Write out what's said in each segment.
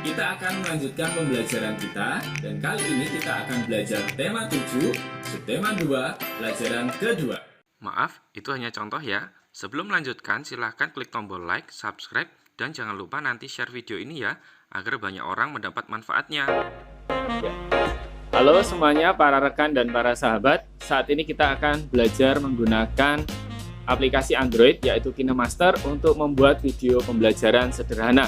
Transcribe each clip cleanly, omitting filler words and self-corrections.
Kita akan melanjutkan pembelajaran kita, dan kali ini kita akan belajar tema 7, subtema 2, pelajaran kedua. Maaf, itu hanya contoh ya. Sebelum melanjutkan, silahkan klik tombol like, subscribe, dan jangan lupa nanti share video ini ya, agar banyak orang mendapat manfaatnya. Halo semuanya, para rekan dan para sahabat. Saat ini kita akan belajar menggunakan aplikasi Android, yaitu KineMaster, untuk membuat video pembelajaran sederhana.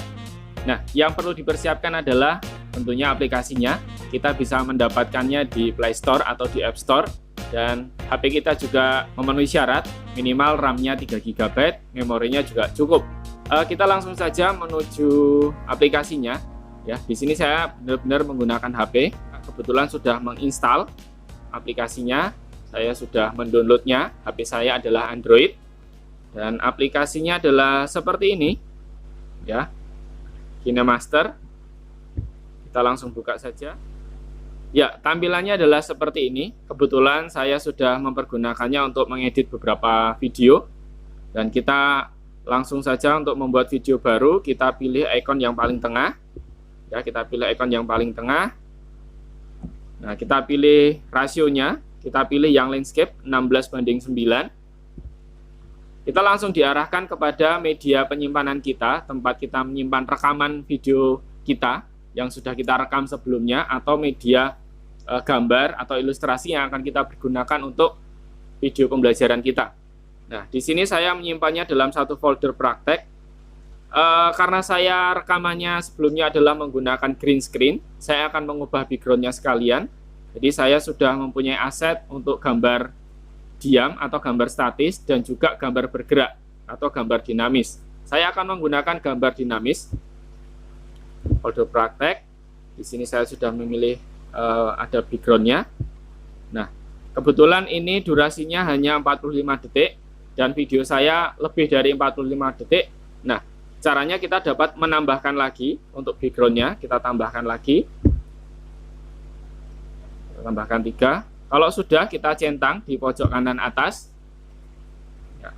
Nah, yang perlu dipersiapkan adalah tentunya aplikasinya. Kita bisa mendapatkannya di Play Store atau di App Store. Dan HP kita juga memenuhi syarat, minimal RAM-nya 3 GB, memorinya juga cukup. Kita langsung saja menuju aplikasinya. Ya, di sini saya benar-benar menggunakan HP. Kebetulan sudah menginstal aplikasinya. Saya sudah mendownloadnya. HP saya adalah Android. Dan aplikasinya adalah seperti ini. Ya, KineMaster. Kita langsung buka saja. Ya, tampilannya adalah seperti ini. Kebetulan saya sudah mempergunakannya untuk mengedit beberapa video. Dan kita langsung saja untuk membuat video baru. Kita pilih ikon yang paling tengah. Ya, kita pilih ikon yang paling tengah. Nah, kita pilih rasionya. Kita pilih yang landscape 16:9. Kita langsung diarahkan kepada media penyimpanan kita, tempat kita menyimpan rekaman video kita yang sudah kita rekam sebelumnya, atau media gambar atau ilustrasi yang akan kita gunakan untuk video pembelajaran kita. Nah, di sini saya menyimpannya dalam satu folder praktek. Karena saya rekamannya sebelumnya adalah menggunakan green screen, saya akan mengubah backgroundnya sekalian. Jadi saya sudah mempunyai aset untuk gambar diam atau gambar statis, dan juga gambar bergerak atau gambar dinamis. Saya akan menggunakan gambar dinamis. Folder praktek. Di sini saya sudah memilih ada backgroundnya. Nah, kebetulan ini durasinya hanya 45 detik dan video saya lebih dari 45 detik. Nah, caranya kita dapat menambahkan lagi untuk backgroundnya. Kita tambahkan lagi. Kita tambahkan 3. Kalau sudah, kita centang di pojok kanan atas. Ya.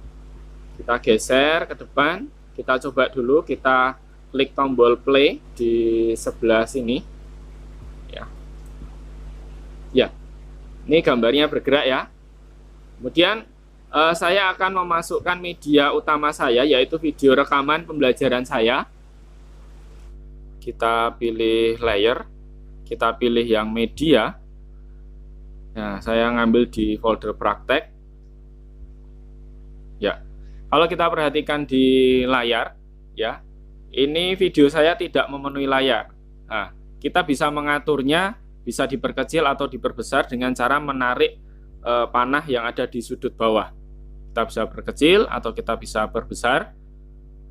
Kita geser ke depan. Kita coba dulu, kita klik tombol play di sebelah sini. Ya. Ya. Ini gambarnya bergerak ya. Kemudian saya akan memasukkan media utama saya, yaitu video rekaman pembelajaran saya. Kita pilih layer. Kita pilih yang media. Nah, saya ngambil di folder praktek. Ya, kalau kita perhatikan di layar, ya, ini video saya tidak memenuhi layar. Nah, kita bisa mengaturnya, bisa diperkecil atau diperbesar dengan cara menarik panah yang ada di sudut bawah. Kita bisa perkecil atau kita bisa perbesar.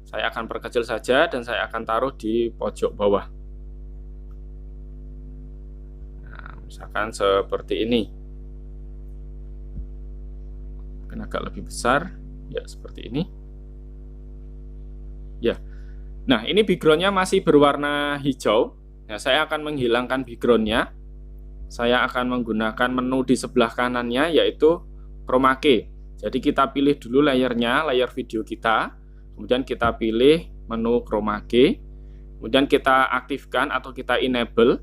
Saya akan perkecil saja dan saya akan taruh di pojok bawah. Misalkan seperti ini. Mungkin agak lebih besar. Ya, seperti ini. Ya. Nah, ini backgroundnya masih berwarna hijau. Nah, saya akan menghilangkan backgroundnya. Saya akan menggunakan menu di sebelah kanannya, yaitu chroma key. Jadi kita pilih dulu layernya, layar video kita. Kemudian kita pilih menu chroma key. Kemudian kita aktifkan atau kita enable.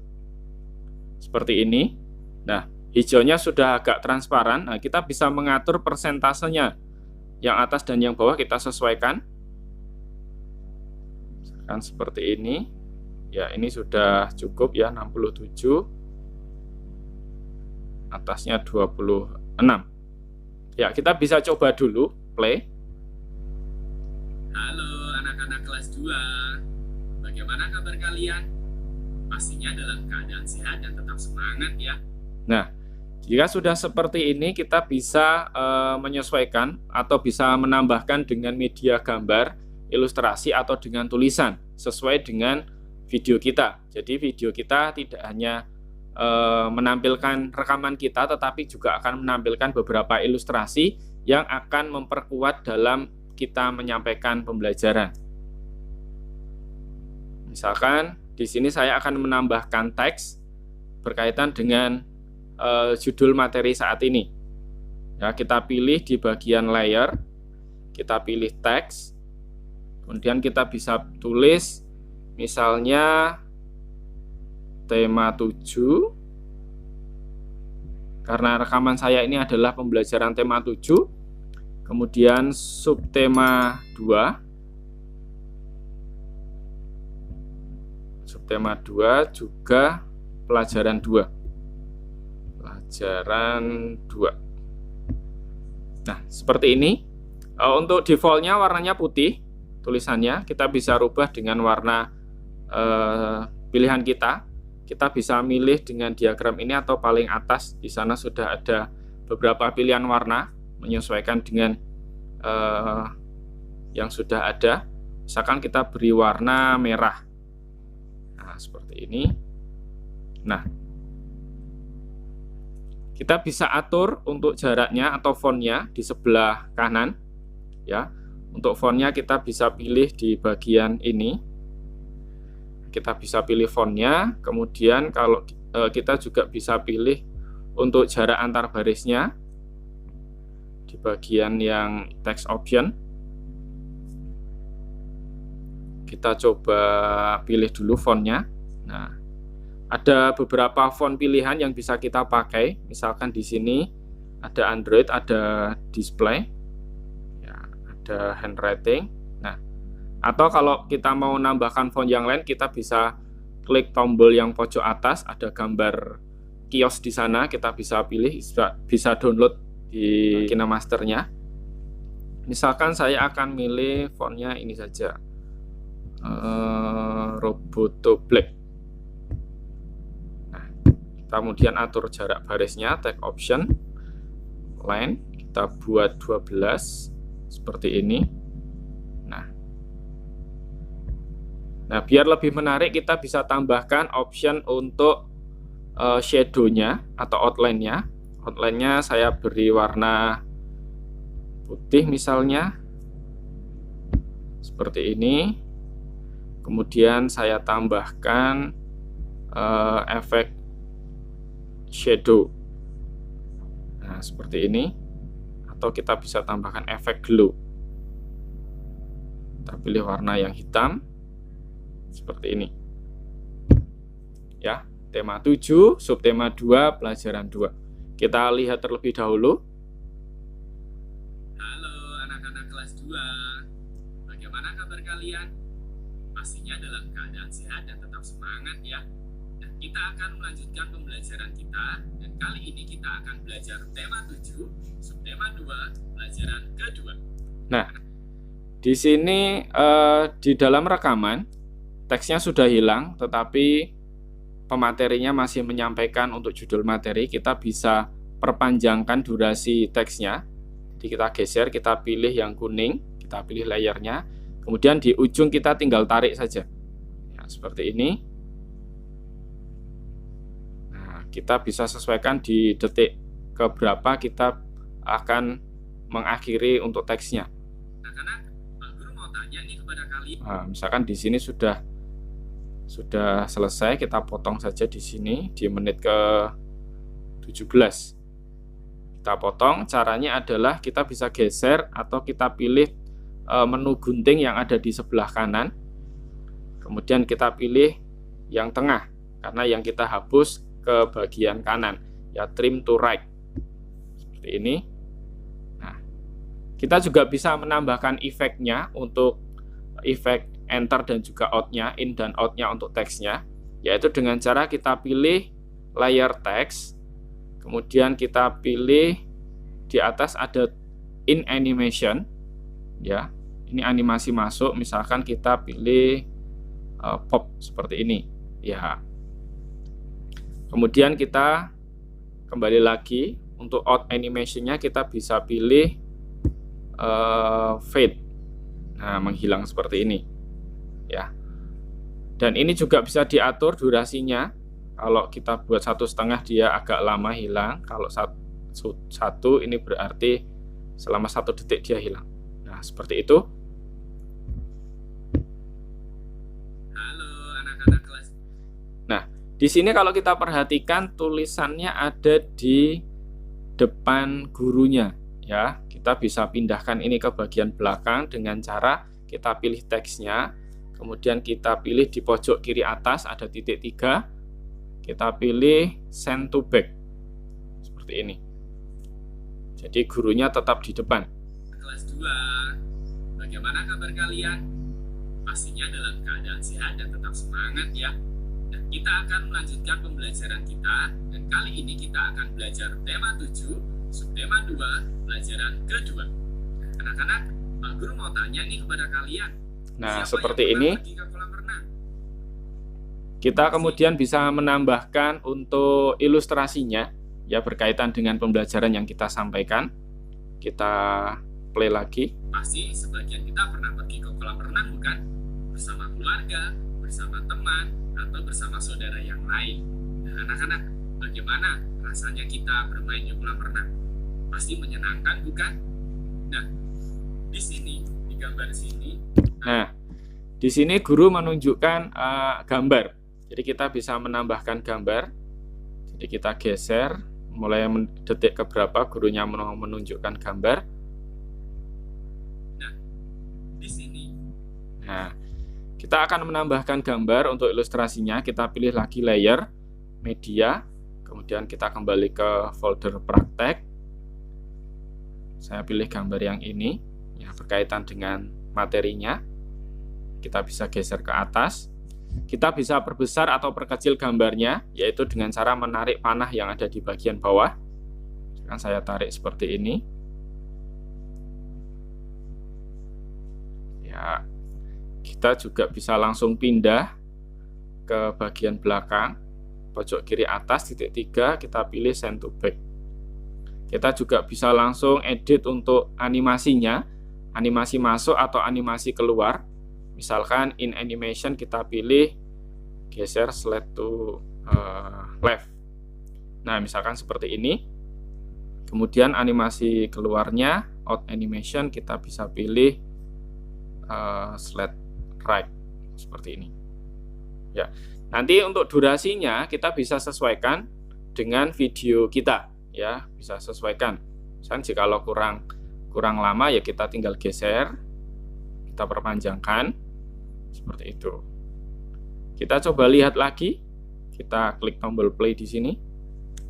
Seperti ini. Nah, hijaunya sudah agak transparan. Nah, kita bisa mengatur persentasenya. Yang atas dan yang bawah kita sesuaikan. Misalkan seperti ini. Ya, ini sudah cukup ya, 67. Atasnya 26. Ya, kita bisa coba dulu play. Halo anak-anak kelas 2. Bagaimana kabar kalian? Pastinya dalam keadaan sehat dan tetap semangat ya. Nah, jika sudah seperti ini, kita bisa menyesuaikan atau bisa menambahkan dengan media gambar, ilustrasi, atau dengan tulisan sesuai dengan video kita. Jadi video kita tidak hanya menampilkan rekaman kita, tetapi juga akan menampilkan beberapa ilustrasi yang akan memperkuat dalam kita menyampaikan pembelajaran. Misalkan di sini saya akan menambahkan teks berkaitan dengan judul materi saat ini. Ya, kita pilih di bagian layer, kita pilih teks, kemudian kita bisa tulis misalnya tema 7. Karena rekaman saya ini adalah pembelajaran tema 7, kemudian subtema 2, subtema 2 juga pelajaran 2. Nah, seperti ini. Untuk defaultnya warnanya putih, tulisannya kita bisa rubah dengan warna pilihan kita. Kita bisa milih dengan diagram ini atau paling atas. Di sana sudah ada beberapa pilihan warna menyesuaikan dengan yang sudah ada. Misalkan kita beri warna merah. Nah, seperti ini. Nah, kita bisa atur untuk jaraknya atau fontnya di sebelah kanan. Ya, untuk fontnya kita bisa pilih di bagian ini. Kita bisa pilih fontnya, kemudian kalau kita juga bisa pilih untuk jarak antar barisnya di bagian yang text option. Kita coba pilih dulu fontnya. Nah, ada beberapa font pilihan yang bisa kita pakai. Misalkan di sini ada Android, ada display, ya, ada handwriting. Atau kalau kita mau nambahkan font yang lain, kita bisa klik tombol yang pojok atas, ada gambar kios di sana, kita bisa pilih, bisa download di KineMaster-nya. Misalkan saya akan milih fontnya ini saja, Roboto Black. Nah, kita kemudian atur jarak barisnya, text option, line, kita buat 12, seperti ini. Nah, biar lebih menarik kita bisa tambahkan option untuk shadow-nya atau outline-nya. Outline-nya saya beri warna putih misalnya. Seperti ini. Kemudian saya tambahkan efek shadow. Nah, seperti ini. Atau kita bisa tambahkan efek glow. Kita pilih warna yang hitam. Seperti ini. Ya, tema 7, subtema 2, pelajaran 2. Kita lihat terlebih dahulu. Halo anak-anak kelas 2. Bagaimana kabar kalian? Pastinya dalam keadaan sehat dan tetap semangat ya. Nah, kita akan melanjutkan pembelajaran kita, dan kali ini kita akan belajar tema 7, subtema 2, pelajaran kedua. Nah, di sini di dalam rekaman teksnya sudah hilang, tetapi pematerinya masih menyampaikan untuk judul materi. Kita bisa perpanjangkan durasi teksnya. Jadi kita geser, kita pilih yang kuning, kita pilih layernya, kemudian di ujung kita tinggal tarik saja. Ya, seperti ini. Nah, kita bisa sesuaikan di detik keberapa kita akan mengakhiri untuk teksnya. Anak-anak, Pak Guru mau tanya nih kepada kalian. Nah, misalkan di sini sudah selesai, kita potong saja di sini di menit ke 17. Kita potong, caranya adalah kita bisa geser atau kita pilih menu gunting yang ada di sebelah kanan. Kemudian kita pilih yang tengah, karena yang kita hapus ke bagian kanan, ya trim to right. Seperti ini. Nah, kita juga bisa menambahkan efeknya untuk efek enter dan juga out-nya, in dan out-nya untuk teksnya, yaitu dengan cara kita pilih layer text, kemudian kita pilih di atas ada in animation, ya, ini animasi masuk, misalkan kita pilih pop seperti ini, ya. Kemudian kita kembali lagi untuk out animation-nya kita bisa pilih fade, nah menghilang seperti ini. Ya, dan ini juga bisa diatur durasinya. Kalau kita buat 1,5 dia agak lama hilang. Kalau 1 ini berarti selama 1 detik dia hilang. Nah, seperti itu. Halo anak-anak kelas. Nah, di sini kalau kita perhatikan tulisannya ada di depan gurunya. Ya, kita bisa pindahkan ini ke bagian belakang dengan cara kita pilih teksnya. Kemudian kita pilih di pojok kiri atas ada titik 3. kita pilih send to back seperti ini. Jadi gurunya tetap di depan. Kelas 2, bagaimana kabar kalian? Pastinya dalam keadaan sehat dan tetap semangat ya. Nah, kita akan melanjutkan pembelajaran kita, dan kali ini kita akan belajar tema 7, subtema 2, pelajaran kedua. Nah, anak-anak, Pak Guru mau tanya nih kepada kalian. Nah, siapa seperti yang ini. pernah pergi ke kolam renang? Kita kemudian bisa menambahkan untuk ilustrasinya ya berkaitan dengan pembelajaran yang kita sampaikan. Kita play lagi. Pasti sebagian kita pernah pergi ke kolam renang, bukan? Bersama keluarga, bersama teman, atau bersama saudara yang lain. Nah, anak-anak, bagaimana rasanya kita bermain di kolam renang? Pasti menyenangkan, bukan? Nah, di sini, di gambar sini. Nah, di sini guru menunjukkan gambar. Jadi kita bisa menambahkan gambar. Jadi kita geser, mulai detik keberapa gurunya menunjukkan gambar. Nah, di sini. Nah, kita akan menambahkan gambar untuk ilustrasinya. Kita pilih lagi layer, media, kemudian kita kembali ke folder praktek. Saya pilih gambar yang ini, ya berkaitan dengan materinya. Kita bisa geser ke atas. Kita bisa perbesar atau perkecil gambarnya, yaitu dengan cara menarik panah yang ada di bagian bawah. Sekarang saya tarik seperti ini. Ya, kita juga bisa langsung pindah ke bagian belakang, pojok kiri atas, titik 3, kita pilih send to back. Kita juga bisa langsung edit untuk animasinya, animasi masuk atau animasi keluar. Misalkan in animation kita pilih geser slide to left. Nah, misalkan seperti ini. Kemudian animasi keluarnya, out animation, kita bisa pilih slide right seperti ini. Ya, nanti untuk durasinya kita bisa sesuaikan dengan video kita, ya, bisa sesuaikan. Misalkan jikalau kurang lama ya kita tinggal geser, kita perpanjangkan seperti itu. Kita coba lihat lagi. Kita klik tombol play di sini.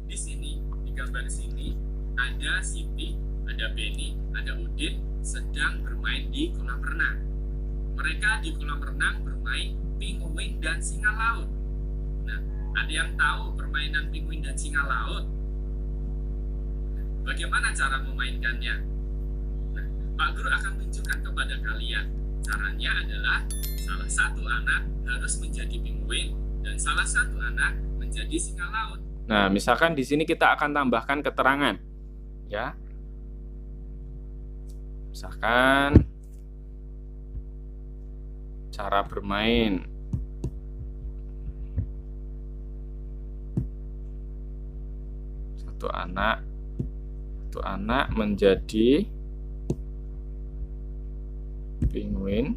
Di sini, di gambar sini, ada Siti, ada Benny, ada Udin sedang bermain di kolam renang. Mereka di kolam renang bermain pinguin dan singa laut. Nah, ada yang tahu permainan pinguin dan singa laut? Bagaimana cara memainkannya? Nah, Pak Guru akan tunjukkan kepada kalian. Caranya adalah salah satu anak harus menjadi pinguin dan salah satu anak menjadi singa laut. Nah, misalkan di sini kita akan tambahkan keterangan, ya. Misalkan cara bermain. Satu anak menjadi pinguin.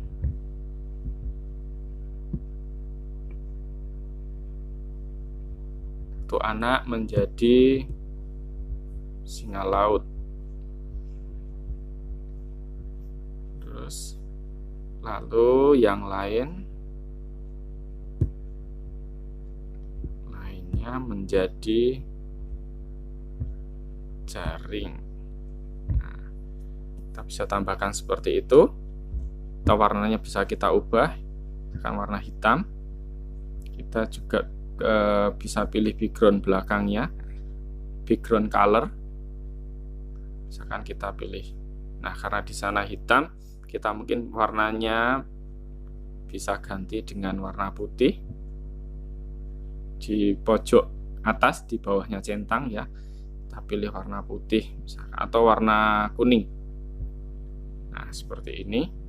Satu anak menjadi singa laut. Terus lalu yang lainnya menjadi jaring. Nah, kita bisa tambahkan seperti itu. Atau warnanya bisa kita ubah, misalkan warna hitam. Kita juga bisa pilih background belakangnya, background color. Misalkan kita pilih. Nah, karena di sana hitam, kita mungkin warnanya bisa ganti dengan warna putih. Di pojok atas, di bawahnya centang ya, kita pilih warna putih misalkan, atau warna kuning. Nah, seperti ini.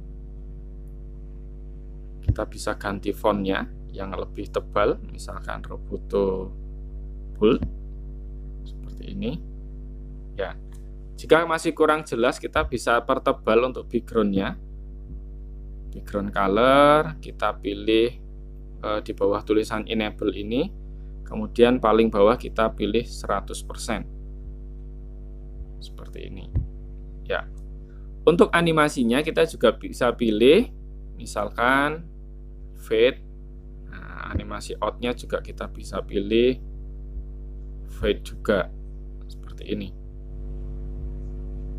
Kita bisa ganti fontnya yang lebih tebal, misalkan Roboto Bold seperti ini. Ya, jika masih kurang jelas, kita bisa pertebal untuk backgroundnya. Background color kita pilih di bawah tulisan enable ini, kemudian paling bawah kita pilih 100%. Seperti ini. Ya, untuk animasinya kita juga bisa pilih, misalkan fade. Nah, animasi outnya juga kita bisa pilih fade juga seperti ini.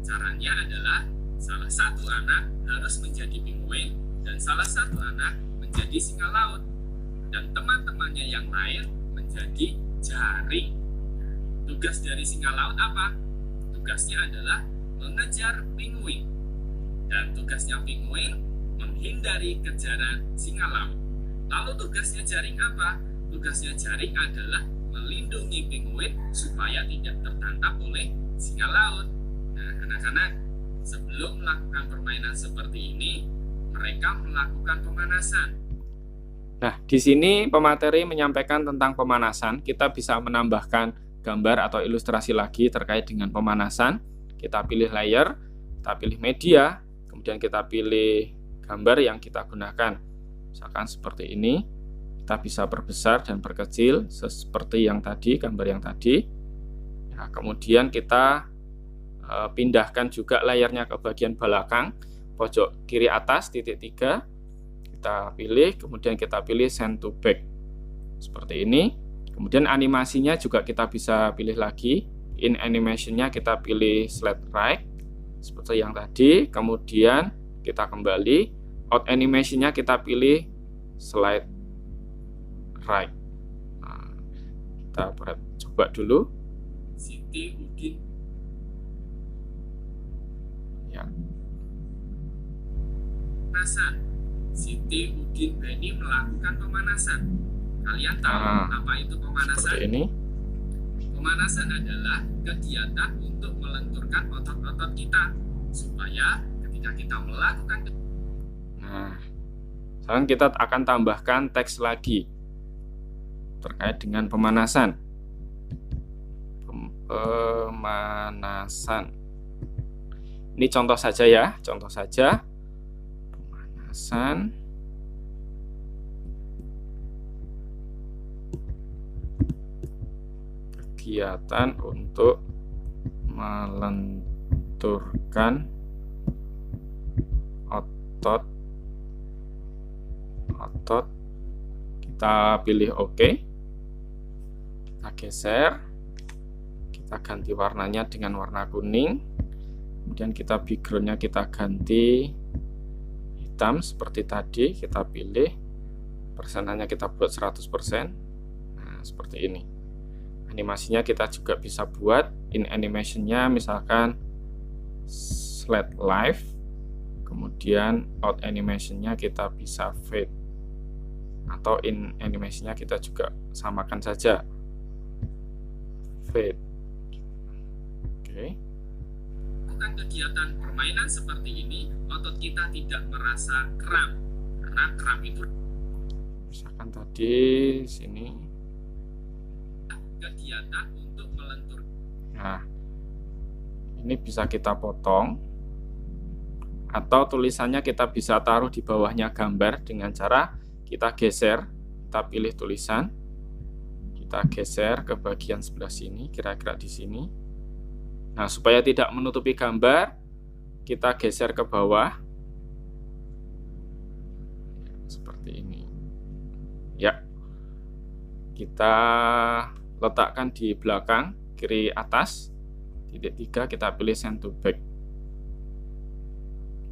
Caranya adalah salah satu anak harus menjadi penguin dan salah satu anak menjadi singa laut, dan teman-temannya yang lain menjadi jaring. Tugas dari singa laut apa? Tugasnya adalah mengejar penguin, dan tugasnya penguin menghindari kejaran singa laut. Lalu tugasnya jaring apa? Tugasnya jaring adalah melindungi penguin supaya tidak tertangkap oleh singa laut. Nah, anak-anak, sebelum melakukan permainan seperti ini, mereka melakukan pemanasan. Nah, di sini pemateri menyampaikan tentang pemanasan. Kita bisa menambahkan gambar atau ilustrasi lagi terkait dengan pemanasan. Kita pilih layer, kita pilih media, kemudian kita pilih gambar yang kita gunakan. Misalkan seperti ini, kita bisa perbesar dan perkecil seperti yang tadi, gambar yang tadi. Nah, kemudian kita pindahkan juga layarnya ke bagian belakang, pojok kiri atas, titik 3. Kita pilih, kemudian kita pilih send to back seperti ini. Kemudian animasinya juga kita bisa pilih lagi. In animation-nya kita pilih slide right seperti yang tadi. Kemudian kita kembali, out animation-nya kita pilih slide right. Nah, kita coba dulu. Siti Udin. Ya. Pemanasan. Siti Udin Beni melakukan pemanasan. Kalian tahu apa itu pemanasan? Seperti ini. Pemanasan adalah kegiatan untuk melenturkan otot-otot kita supaya ketika kita melakukan. Nah, sekarang kita akan tambahkan teks lagi terkait dengan pemanasan. Pemanasan. Ini contoh saja ya, contoh saja. Pemanasan. Kegiatan untuk melenturkan otot. Kita pilih OK. Kita geser. Kita ganti warnanya dengan warna kuning. Kemudian kita backgroundnya kita ganti hitam seperti tadi. Kita pilih persenannya kita buat 100%. Nah, seperti ini. Animasinya kita juga bisa buat in animation-nya misalkan slide live. Kemudian out animation-nya kita bisa fade. Atau in animation-nya kita juga samakan saja. Fade. Oke. Bukan kegiatan permainan seperti ini, otot kita tidak merasa kram. Karena kram itu misalkan tadi sini kegiatan untuk melentur. Nah, ini bisa kita potong atau tulisannya kita bisa taruh di bawahnya gambar dengan cara kita geser, kita pilih tulisan, kita geser ke bagian sebelah sini, kira-kira di sini. Nah, supaya tidak menutupi gambar, kita geser ke bawah seperti ini. Ya, kita letakkan di belakang kiri atas titik 3, kita pilih send to back.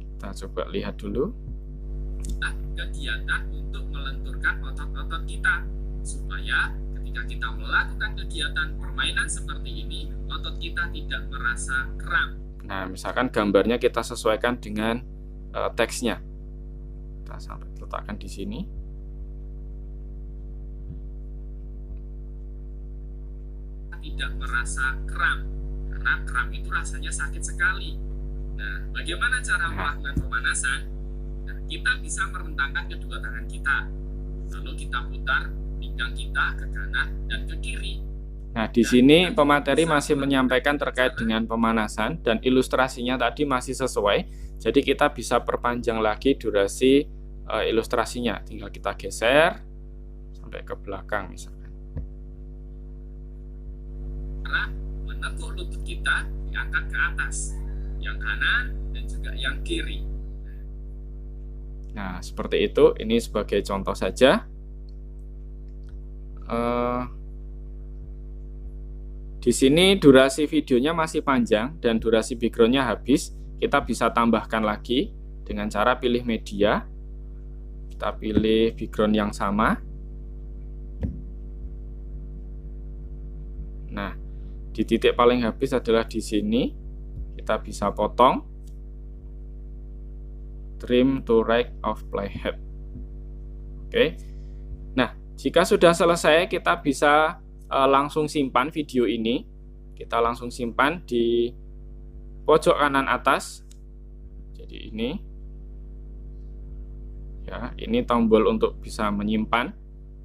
Kita coba lihat dulu. Kegiatan untuk melenturkan otot-otot kita supaya ketika kita melakukan kegiatan permainan seperti ini, otot kita tidak merasa kram. Nah, misalkan gambarnya kita sesuaikan dengan teksnya. Kita sampai letakkan di sini. Tidak merasa kram, karena kram itu rasanya sakit sekali. Nah, bagaimana cara melakukan pemanasan? Nah, kita bisa merentangkan kedua tangan kita, lalu kita putar pinggang kita ke kanan dan ke kiri. Nah, di sini pemateri masih menyampaikan terkait dengan pemanasan dan ilustrasinya tadi masih sesuai. Jadi kita bisa perpanjang lagi durasi ilustrasinya. Tinggal kita geser sampai ke belakang misalkan. Karena menekuk lutut kita diangkat ke atas, yang kanan dan juga yang kiri. Nah, seperti itu. Ini sebagai contoh saja. Di sini durasi videonya masih panjang dan durasi backgroundnya habis. Kita bisa tambahkan lagi dengan cara pilih media. Kita pilih background yang sama. Nah, di titik paling habis adalah di sini. Kita bisa potong. Trim to right of playhead. Oke. Nah, jika sudah selesai, kita bisa langsung simpan video ini. Kita langsung simpan di pojok kanan atas. Jadi ini ya, ini tombol untuk bisa menyimpan.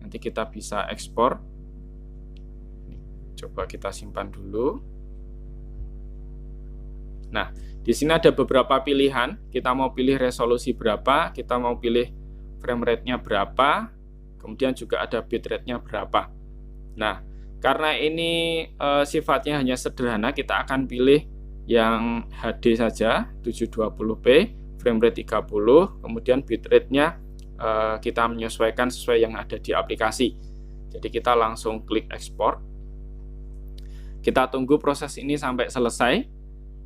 Nanti kita bisa ekspor. Coba kita simpan dulu. Nah, di sini ada beberapa pilihan. Kita mau pilih resolusi berapa, kita mau pilih frame rate-nya berapa, kemudian juga ada bitrate-nya berapa. Nah, karena ini sifatnya hanya sederhana, kita akan pilih yang HD saja, 720p, frame rate 30, kemudian bitrate-nya kita menyesuaikan sesuai yang ada di aplikasi. Jadi kita langsung klik ekspor. Kita tunggu proses ini sampai selesai,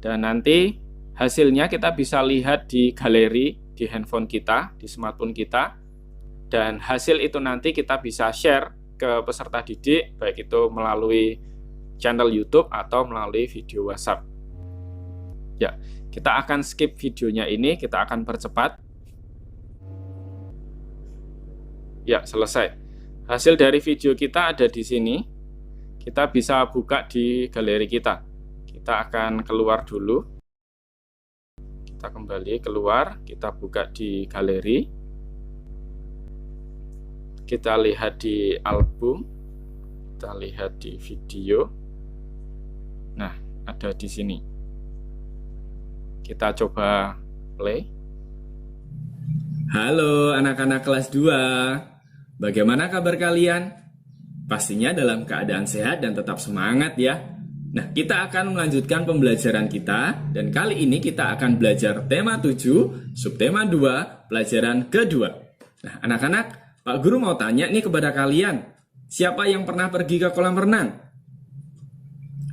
dan nanti hasilnya kita bisa lihat di galeri di handphone kita, di smartphone kita, dan hasil itu nanti kita bisa share ke peserta didik, baik itu melalui channel YouTube atau melalui video WhatsApp. Ya, kita akan skip videonya ini, kita akan percepat. Ya, selesai. Hasil dari video kita ada di sini. Kita bisa buka di galeri kita. Kita akan keluar dulu. Kita kembali keluar, kita buka di galeri. Kita lihat di album, kita lihat di video. Nah, ada di sini. Kita coba play. Halo anak-anak kelas 2. Bagaimana kabar kalian? Pastinya dalam keadaan sehat dan tetap semangat ya. Nah, kita akan melanjutkan pembelajaran kita, dan kali ini kita akan belajar tema 7, subtema 2, pelajaran kedua. Nah, anak-anak, Pak Guru mau tanya nih kepada kalian, siapa yang pernah pergi ke kolam renang?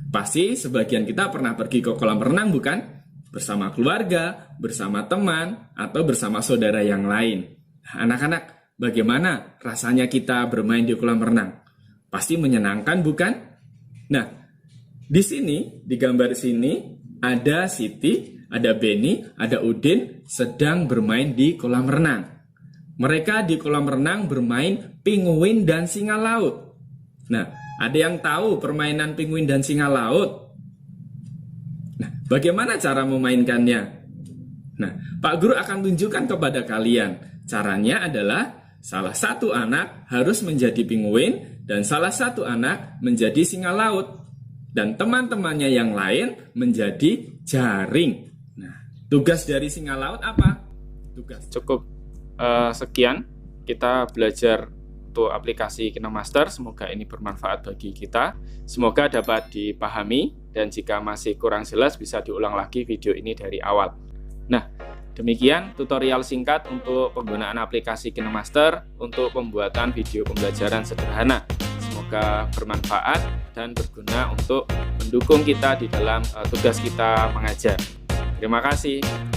Pasti sebagian kita pernah pergi ke kolam renang, bukan? Bersama keluarga, bersama teman, atau bersama saudara yang lain. Nah, anak-anak, bagaimana rasanya kita bermain di kolam renang? Pasti menyenangkan, bukan? Nah, di sini, di gambar sini, ada Siti, ada Beni, ada Udin sedang bermain di kolam renang. Mereka di kolam renang bermain pinguin dan singa laut. Nah, ada yang tahu permainan pinguin dan singa laut? Nah, bagaimana cara memainkannya? Nah, Pak Guru akan tunjukkan kepada kalian. Caranya adalah salah satu anak harus menjadi pinguin dan salah satu anak menjadi singa laut. Dan teman-temannya yang lain menjadi jaring. Nah, tugas dari singa laut apa? Tugas. Cukup sekian kita belajar untuk aplikasi KineMaster. Semoga ini bermanfaat bagi kita. Semoga dapat dipahami, dan jika masih kurang jelas bisa diulang lagi video ini dari awal. Nah, demikian tutorial singkat untuk penggunaan aplikasi KineMaster untuk pembuatan video pembelajaran sederhana. Semoga bermanfaat dan berguna untuk mendukung kita di dalam tugas kita mengajar. Terima kasih.